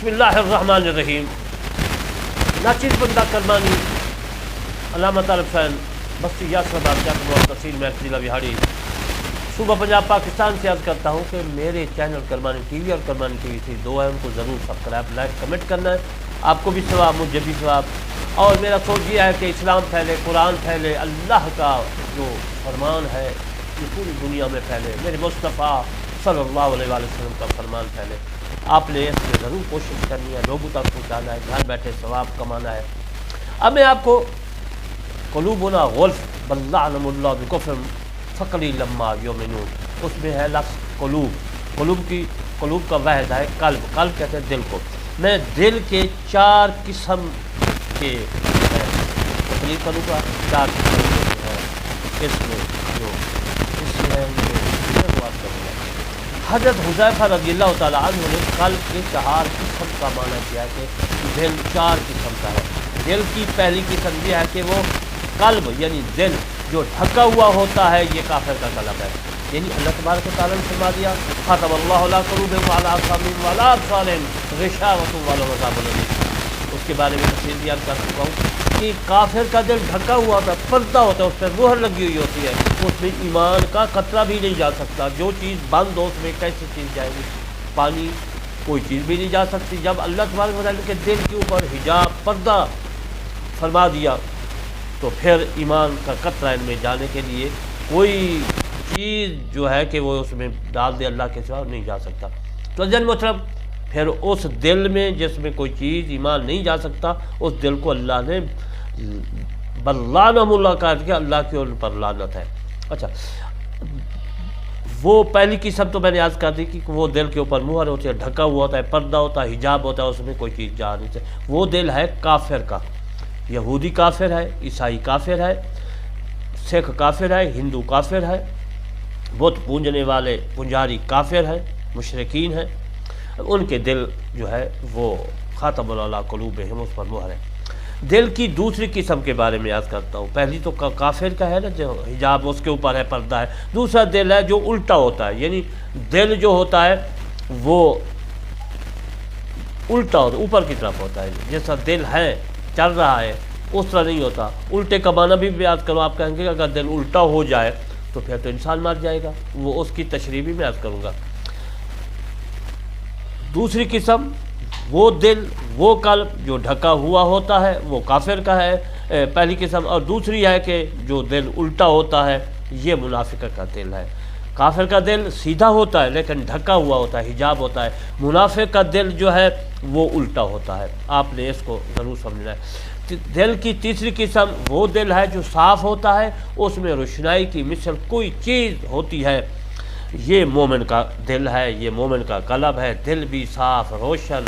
بسم اللہ الرحمن الرحیم. ناچیز بندہ کرمانی علامہ طالب حسین بستی یاسر آباد جاکر تحصیل میں ضلع بہاڑی صوبہ پنجاب پاکستان سے عرض کرتا ہوں کہ میرے چینل کرمانی ٹی وی اور کرمانی ٹی وی 2 ہے، ان کو ضرور سبسکرائب لائک کمنٹ کرنا ہے. آپ کو بھی ثواب مجھے بھی ثواب. اور میرا سوچ یہ ہے کہ اسلام پھیلے، قرآن پھیلے، اللہ کا جو فرمان ہے یہ پوری دنیا میں پھیلے، میرے مصطفیٰ صلی اللہ علیہ وآلہ وسلم کا فرمان پھیلے. آپ نے اس میں ضرور کوشش کرنی ہے، لوگوں تک پہنچانا ہے، گھر بیٹھے ثواب کمانا ہے. اب میں آپ کو قلوبنا غلف بل لعنهم اللہ بکفرہم فقلیلا لما یؤمنون، اس میں ہے لفظ قلوب کا واحد ہے قلب کہتے ہیں دل کو. میں دل کے 4 قسم کے تقریر کروں گا. 4 قسم کے اس میں جو اس میں بات کروں گا. حضرت حذیفہ رضی اللہ تعالیٰ عنہ نے قلب کے 4 قسم کا معنی کیا کہ دل 4 قسم کا ہے. دل کی پہلی قسم یہ ہے کہ وہ قلب یعنی دل جو ڈھکا ہوا ہوتا ہے، یہ کافر کا قلب ہے. یعنی اللہ تبارک و تعالیٰ نے فرما دیا ختم اللہ علی قلوبہم وعلی ابصارہم وعلی ابصارہم غشاوۃ ولہم عذاب الیم. اس کے بارے میں تفصیل بیان کر سکتا ہوں کہ کافر کا دل ڈھکا ہوا ہوتا ہے، پردہ ہوتا ہے، اس پر مہر لگی ہوئی ہوتی ہے، اس میں ایمان کا قطرہ بھی نہیں جا سکتا. جو چیز بند ہو اس میں کیسی چیز جائے گی؟ پانی کوئی چیز بھی نہیں جا سکتی. جب اللہ تبارک و تعالیٰ کے دل کے اوپر حجاب پردہ فرما دیا تو پھر ایمان کا قطرہ ان میں جانے کے لیے کوئی چیز جو ہے کہ وہ اس میں ڈال دے اللہ کے سوا نہیں جا سکتا. تو جن محترم پھر اس دل میں جس میں کوئی چیز ایمان نہیں جا سکتا، اس دل کو اللہ نے بل لعنہم اللہ کہا کہ اللہ کے ان پر لعنت ہے. اچھا، وہ پہلی قسم تو میں نے عرض کر دی کہ وہ دل کے اوپر مہر ہوتی ہے، ڈھکا ہوا ہوتا ہے، پردہ ہوتا ہے، حجاب ہوتا ہے، اس میں کوئی چیز جا نہیں سکتی. وہ دل ہے کافر کا. یہودی کافر ہے، عیسائی کافر ہے، سکھ کافر ہے، ہندو کافر ہے، بت پوجنے والے پجاری کافر ہیں، مشرکین ہیں. ان کے دل جو ہے وہ ختم اللہ علی قلوبہم، اس پر مہر ہے. دل کی دوسری قسم کے بارے میں یاد کرتا ہوں. پہلی تو کافر کا ہے نا، جو حجاب اس کے اوپر ہے، پردہ ہے. دوسرا دل ہے جو الٹا ہوتا ہے، یعنی دل جو ہوتا ہے وہ الٹا ہوتا ہے، اوپر کی طرف ہوتا ہے. جیسا دل ہے چل رہا ہے اس طرح نہیں ہوتا. الٹے کا معنی بھی یاد کرو. آپ کہیں گے اگر دل الٹا ہو جائے تو پھر تو انسان مر جائے گا. وہ اس کی تشریح بھی میں یاد کروں گا. دوسری قسم وہ دل وہ قلب جو ڈھکا ہوا ہوتا ہے، وہ کافر کا ہے پہلی قسم. اور دوسری ہے کہ جو دل الٹا ہوتا ہے، یہ منافق کا دل ہے. کافر کا دل سیدھا ہوتا ہے لیکن ڈھکا ہوا ہوتا ہے، حجاب ہوتا ہے. منافق کا دل جو ہے وہ الٹا ہوتا ہے. آپ نے اس کو ضرور سمجھنا ہے. دل کی تیسری قسم وہ دل ہے جو صاف ہوتا ہے، اس میں روشنائی کی مثل کوئی چیز ہوتی ہے. یہ مومن کا دل ہے، یہ مومن کا قلب ہے. دل بھی صاف روشن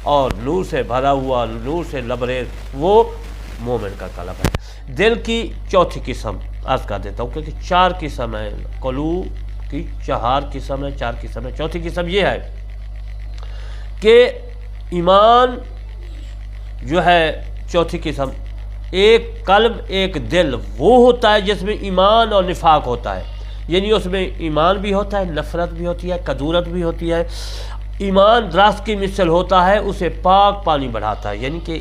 اور نور سے بھرا ہوا، نور سے لبریز، وہ مومن کا قلب ہے. دل کی چوتھی قسم عرض کر دیتا ہوں کیونکہ 4 قسم ہیں. قلوب کی 4 قسم ہے، 4 قسم ہے. چوتھی قسم یہ ہے کہ ایمان جو ہے، چوتھی قسم ایک قلب ایک دل وہ ہوتا ہے جس میں ایمان اور نفاق ہوتا ہے. یعنی اس میں ایمان بھی ہوتا ہے، نفرت بھی ہوتی ہے، کدورت بھی ہوتی ہے. ایمان درخت کی مثل ہوتا ہے، اسے پاک پانی بڑھاتا ہے. یعنی کہ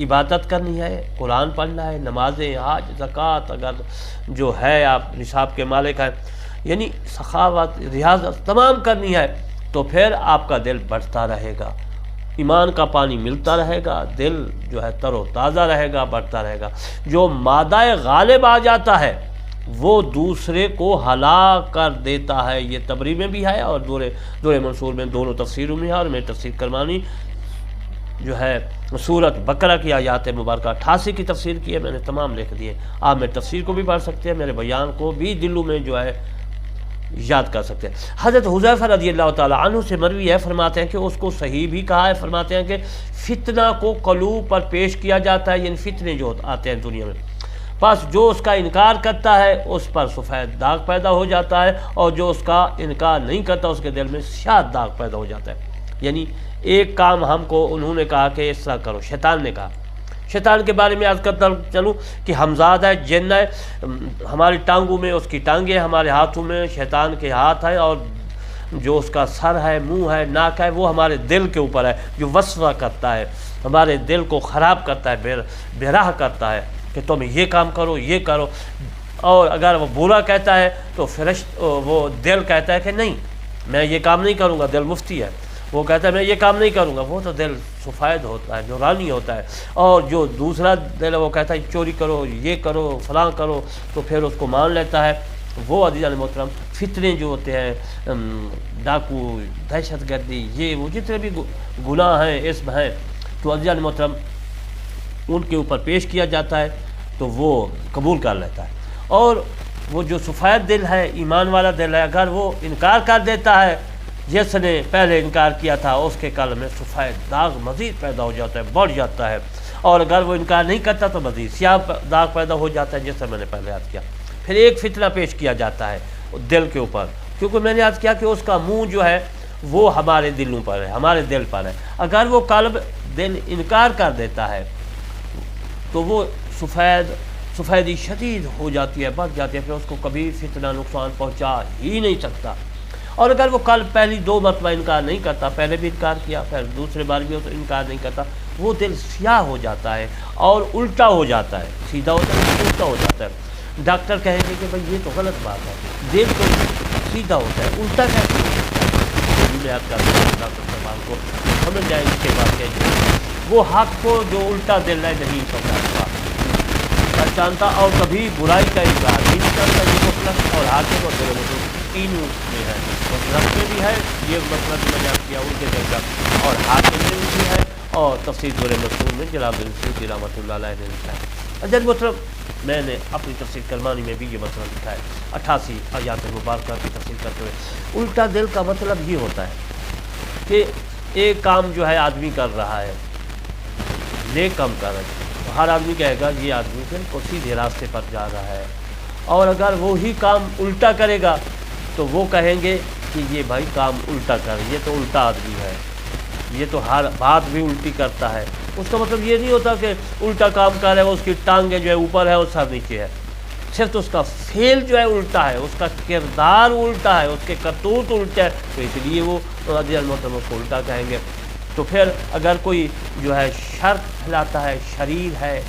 عبادت کرنی ہے، قرآن پڑھنا ہے، نمازیں، حج، زکوٰۃ اگر جو ہے آپ نصاب کے مالک ہیں، یعنی سخاوت، ریاضت تمام کرنی ہے تو پھر آپ کا دل بڑھتا رہے گا، ایمان کا پانی ملتا رہے گا، دل جو ہے تر و تازہ رہے گا، بڑھتا رہے گا. جو مادہ غالب آ جاتا ہے وہ دوسرے کو ہلاک کر دیتا ہے. یہ تبری میں بھی ہے اور دور منصور میں، دونوں تفسیروں میں ہے. اور میں تفسیر کرمانی جو ہے سورۃ بقرہ کی آیات مبارکہ 88 کی تفسیر کی ہے، میں نے تمام لکھ دیے. آپ میں تفسیر کو بھی پڑھ سکتے ہیں، میرے بیان کو بھی دلوں میں جو ہے یاد کر سکتے ہیں. حضرت حذیفہ رضی اللہ تعالیٰ عنہ سے مروی ہے، فرماتے ہیں کہ اس کو صحیح بھی کہا ہے. فرماتے ہیں کہ فتنہ کو قلوب پر پیش کیا جاتا ہے، یعنی فتنے جو آتے ہیں دنیا میں، بس جو اس کا انکار کرتا ہے اس پر سفید داغ پیدا ہو جاتا ہے، اور جو اس کا انکار نہیں کرتا اس کے دل میں سیاہ داغ پیدا ہو جاتا ہے. یعنی ایک کام ہم کو انہوں نے کہا کہ اس طرح کرو، شیطان نے کہا. شیطان کے بارے میں عرض کرتا چلوں کہ ہمزاد ہے، جن ہے، ہماری ٹانگوں میں اس کی ٹانگیں، ہمارے ہاتھوں میں شیطان کے ہاتھ ہیں، اور جو اس کا سر ہے، منہ ہے، ناک ہے، وہ ہمارے دل کے اوپر ہے، جو وسوسہ کرتا ہے، ہمارے دل کو خراب کرتا ہے، بے راہ کرتا ہے کہ تم یہ کام کرو، یہ کرو۔ اور اگر وہ برا کہتا ہے تو وہ دل کہتا ہے کہ نہیں میں یہ کام نہیں کروں گا، دل مفتی ہے، وہ کہتا ہے میں یہ کام نہیں کروں گا، وہ تو دل سفید ہوتا ہے، نورانی ہوتا ہے۔ اور جو دوسرا دل ہے وہ کہتا ہے چوری کرو، یہ کرو، فلاں کرو، تو پھر اس کو مان لیتا ہے۔ وہ عزیزان محترم فتنے جو ہوتے ہیں، ڈاکو، دہشت گردی، یہ وہ جتنے بھی گناہ ہیں، اسم ہیں، تو عزیزان محترم ان کے اوپر پیش کیا جاتا ہے تو وہ قبول کر لیتا ہے۔ اور وہ جو سفید دل ہے، ایمان والا دل ہے، اگر وہ انکار کر دیتا ہے، جس نے پہلے انکار کیا تھا اس کے قلب میں سفید داغ مزید پیدا ہو جاتا ہے، بڑھ جاتا ہے، اور اگر وہ انکار نہیں کرتا تو مزید سیاہ داغ پیدا ہو جاتا ہے، جیسا میں نے پہلے عرض کیا۔ پھر ایک فتنہ پیش کیا جاتا ہے دل کے اوپر، کیونکہ میں نے عرض کیا کہ اس کا منہ جو ہے وہ ہمارے دلوں پر ہے، ہمارے دل پر ہے۔ اگر وہ قلب دل انکار کر دیتا ہے تو وہ سفیدی شدید ہو جاتی ہے، بڑھ جاتی ہے، پھر اس کو کبھی فتنہ نقصان پہنچا ہی نہیں سکتا۔ اور اگر وہ قلب پہلی 2 مرتبہ انکار نہیں کرتا، پہلے بھی انکار کیا، پھر دوسرے بار بھی انکار نہیں کرتا، وہ دل سیاہ ہو جاتا ہے اور الٹا ہو جاتا ہے، سیدھا ہوتا ہے الٹا ہو جاتا ہے۔ ڈاکٹر کہیں گے کہ بھائی یہ تو غلط بات ہے، دل تو سیدھا ہوتا ہے، الٹا کیسے ہوتا ہے؟ میں یاد کرتا ہوں ڈاکٹر صاحب کو سمجھ جائیں اس کے بعد کہ وہ حق کو جو الٹا دل ہے نہیں پہچانتا اور کبھی برائی کا انکار نہیں کرتا، یہ مطلب اور حاکم اور دل میں تینوں میں ہے، مطلب میں بھی ہے، یہ مطلب میں نے کیا ان کے درجہ، اور حاکم میں بھی ہے، اور تفسیر دور مصنون میں جلال الدین سیوطی رحمۃ اللہ علیہ نے لکھا ہے۔ اجل مطلب میں نے اپنی تفسیر کرمانی میں بھی یہ مطلب لکھا ہے، 88 آیات مبارکہ کی تفسیر کرتے ہوئے۔ الٹا دل کا مطلب یہ ہوتا ہے کہ ایک کام جو ہے آدمی کر رہا ہے، نیک کام کر رہا ہے، تو ہر آدمی کہے گا یہ آدمی بالکل سیدھے راستے پر جا رہا ہے، اور اگر وہی کام الٹا کرے گا تو وہ کہیں گے کہ یہ بھائی کام الٹا کر، یہ تو الٹا آدمی ہے، یہ تو ہر بات بھی الٹی کرتا ہے۔ اس کا مطلب یہ نہیں ہوتا کہ الٹا کام کر رہا ہے، اس کی ٹانگیں جو ہے اوپر ہے اور سر نیچے ہے، صرف اس کا فعل جو ہے الٹا ہے، اس کا کردار الٹا ہے، اس کے کرتوت الٹا ہے، تو اس لیے وہ عزیز محترم اس کو الٹا کہیں گے۔ تو پھر اگر کوئی جو ہے شر پھیلاتا ہے، شریر ہے،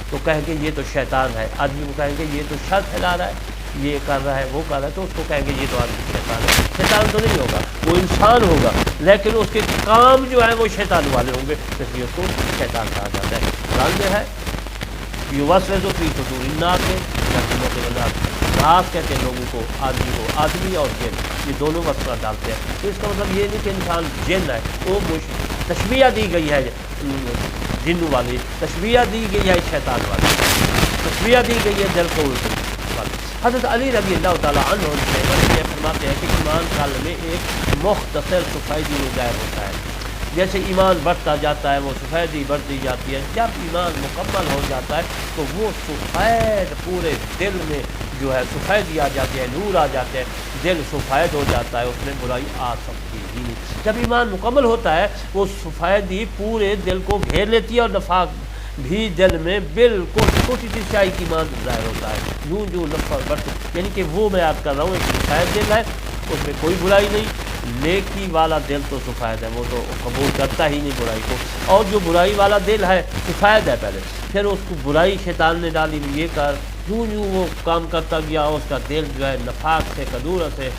تو کہیں گے یہ تو شیطان ہے، آدمی کو کہیں گے یہ تو شر پھیلا رہا ہے، یہ کر رہا ہے، وہ کر رہا ہے، تو اس کو کہیں گے یہ تو آدمی شیطان ہے۔ شیطان تو نہیں ہوگا، وہ انسان ہوگا، لیکن اس کے کام جو ہے وہ شیطان والے ہوں گے، اس لیے اس کو شیطان کہا جاتا ہے۔ قرآن میں ہے یوسوس فی صدور الناس، ناس کہتے ہیں لوگوں کو، آدمی کو، آدمی اور جن، یہ دونوں وسوسہ ڈالتے ہیں۔ تو اس کا مطلب یہ نہیں کہ انسان جن ہے، وہ تشبیہ دی گئی ہے جن والی، تشبیہ دی گئی ہے شیطان والی، تشبیہ دی گئی ہے دل کو الٹے والی۔ حضرت علی رضی اللہ تعالیٰ عنہ سے فرماتے ہیں کہ ایمان قلب میں ایک مختصر سفیدی میں ظاہر ہوتا ہے، جیسے ایمان بڑھتا جاتا ہے وہ سفیدی بڑھتی جاتی ہے، جب ایمان مکمل ہو جاتا ہے تو وہ سفید پورے دل میں جو ہے سفیدی آ جاتی ہے، نور آ جاتے ہیں، دل سفید ہو جاتا ہے، اس میں برائی آ سکتی ہی نہیں۔ جب ایمان مکمل ہوتا ہے وہ سفیدی پورے دل کو گھیر لیتی ہے، اور نفاق بھی دل میں بالکل چھوٹی سی سیاہی کی مانند ظاہر ہوتا ہے، یوں جو نفاق بڑھتی، یعنی کہ وہ میں یاد کر رہا ہوں ایک سفید دل ہے، اس میں کوئی برائی نہیں، نیکی والا دل تو سفید ہے، وہ تو قبول کرتا ہی نہیں برائی کو، اور جو برائی والا دل ہے سفید ہے پہلے، پھر اس کو برائی شیطان نے ڈالی، یہ کر، یوں یوں وہ کام کرتا گیا، اس کا دل جو ہے نفاق سے کدورت سے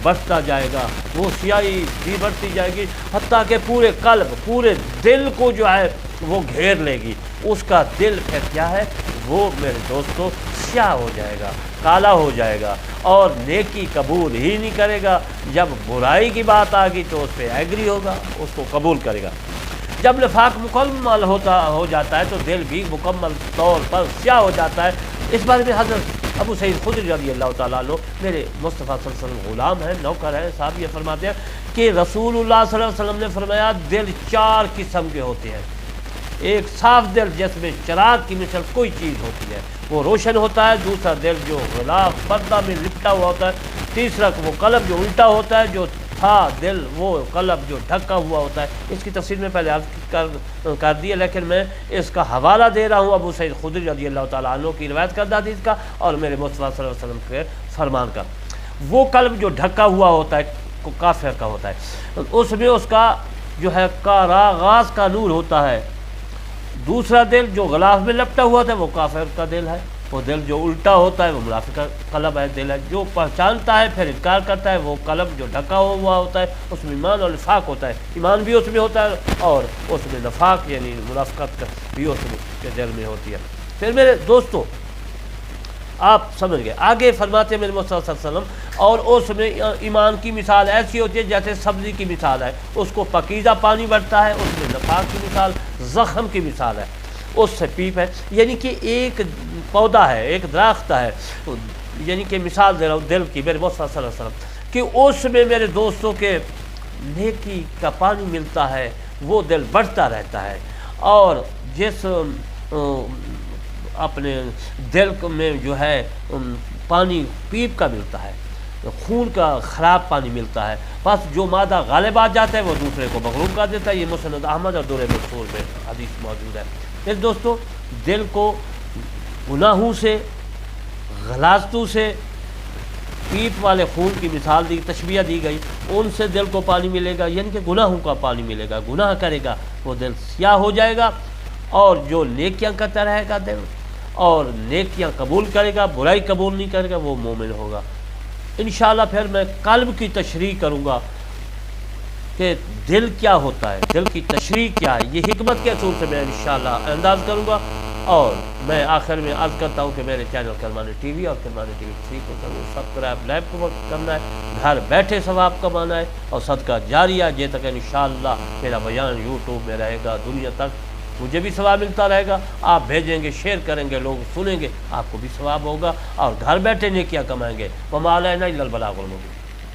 بڑھتا جائے گا، وہ سیاہی بھی بڑھتی جائے گی، حتیٰ کہ پورے قلب، پورے دل کو جو ہے وہ گھیر لے گی۔ اس کا دل پھر کیا ہے، وہ میرے دوستو سیاہ ہو جائے گا، کالا ہو جائے گا، اور نیکی قبول ہی نہیں کرے گا۔ جب برائی کی بات آ گئی تو اس پہ ایگری ہوگا، اس کو قبول کرے گا۔ جب نفاق مکمل ہو جاتا ہے تو دل بھی مکمل طور پر سیاہ ہو جاتا ہے۔ اس بارے میں حضرت ابو سعید خدری رضی اللہ تعالیٰ عنہ میرے مصطفیٰ صلی اللہ علیہ وسلم غلام ہیں، نوکر ہیں، صاحب یہ فرماتے ہیں کہ رسول اللہ صلی اللہ علیہ وسلم نے فرمایا دل 4 قسم کے ہوتے ہیں۔ ایک صاف دل جس میں چراغ کی مثل کوئی چیز ہوتی ہے، وہ روشن ہوتا ہے۔ دوسرا دل جو غلاف پردہ میں لپٹا ہوا ہوتا ہے۔ تیسرا وہ قلب جو الٹا ہوتا ہے، جو تھا دل وہ قلب جو ڈھکا ہوا ہوتا ہے۔ اس کی تفصیل میں پہلے عرض کر دی ہے، لیکن میں اس کا حوالہ دے رہا ہوں ابو سعید خدری رضی اللہ تعالیٰ عنہ کی روایت کردہ حدیث کا اور میرے مصطفیٰ صلی اللہ علیہ وسلم کے فرمان کا۔ وہ قلب جو ڈھکا ہوا ہوتا ہے کافر کا ہوتا ہے، اس میں اس کا جو ہے کاراغاز کا نور ہوتا ہے۔ دوسرا دل جو غلاف میں لپٹا ہوا تھا وہ کافر کا دل ہے، وہ دل جو الٹا ہوتا ہے وہ منافق کا قلب ہے، دل ہے جو پہچانتا ہے پھر انکار کرتا ہے، وہ قلب جو ڈھکا ہوا ہوتا ہے اس میں ایمان اور نفاق ہوتا ہے، ایمان بھی اس میں ہوتا ہے اور اس میں نفاق یعنی منافقت بھی اس میں کے دل میں ہوتی ہے۔ پھر میرے دوستو آپ سمجھ گئے، آگے فرماتے ہیں میرے مصطفیٰ صلی اللہ علیہ وسلم، اور اس میں ایمان کی مثال ایسی ہوتی ہے جیسے سبزی کی مثال ہے، اس کو پاکیزہ پانی بڑھتا ہے، اس میں نفاق کی مثال زخم کی مثال ہے، اس سے پیپ ہے، یعنی کہ ایک پودا ہے، ایک درخت ہے، یعنی کہ مثال دے رہا ہوں دل کی میرے مصطفیٰ صلی اللہ علیہ وسلم کہ اس میں میرے دوستوں کے نیکی کا پانی ملتا ہے، وہ دل بڑھتا رہتا ہے، اور جس اپنے دل میں جو ہے پانی پیپ کا ملتا ہے، خون کا خراب پانی ملتا ہے، بس جو مادہ غالب آ جاتا ہے وہ دوسرے کو مغلوب کر دیتا ہے۔ یہ مسند احمد اور در منصور میں حدیث موجود ہے۔ پھر دوستو دل کو گناہوں سے، غلاظتوں سے، پیپ والے خون کی مثال دی، تشبیہ دی گئی، ان سے دل کو پانی ملے گا، یعنی کہ گناہوں کا پانی ملے گا، گناہ کرے گا وہ دل سیاہ ہو جائے گا، اور جو نیکیاں کرتا رہے گا دل اور نیکیاں قبول کرے گا، برائی قبول نہیں کرے گا، وہ مومن ہوگا۔ انشاءاللہ پھر میں قلب کی تشریح کروں گا کہ دل کیا ہوتا ہے، دل کی تشریح کیا ہے، یہ حکمت کے اصول سے میں انشاءاللہ انداز کروں گا۔ اور میں آخر میں عرض کرتا ہوں کہ میرے چینل کرمانی ٹی وی اور کرمانی ٹی وی 3 کو ضرور سبسکرائب لائک کو کرنا ہے، گھر بیٹھے ثواب کمانا ہے، اور صدقہ جاریہ جے تک انشاءاللہ میرا بیان یوٹیوب میں رہے گا، دنیا تک مجھے بھی ثواب ملتا رہے گا، آپ بھیجیں گے، شیئر کریں گے، لوگ سنیں گے، آپ کو بھی ثواب ہوگا، اور گھر بیٹھے نیکیاں کمائیں گے۔ وما علینا الا البلاغ المبین۔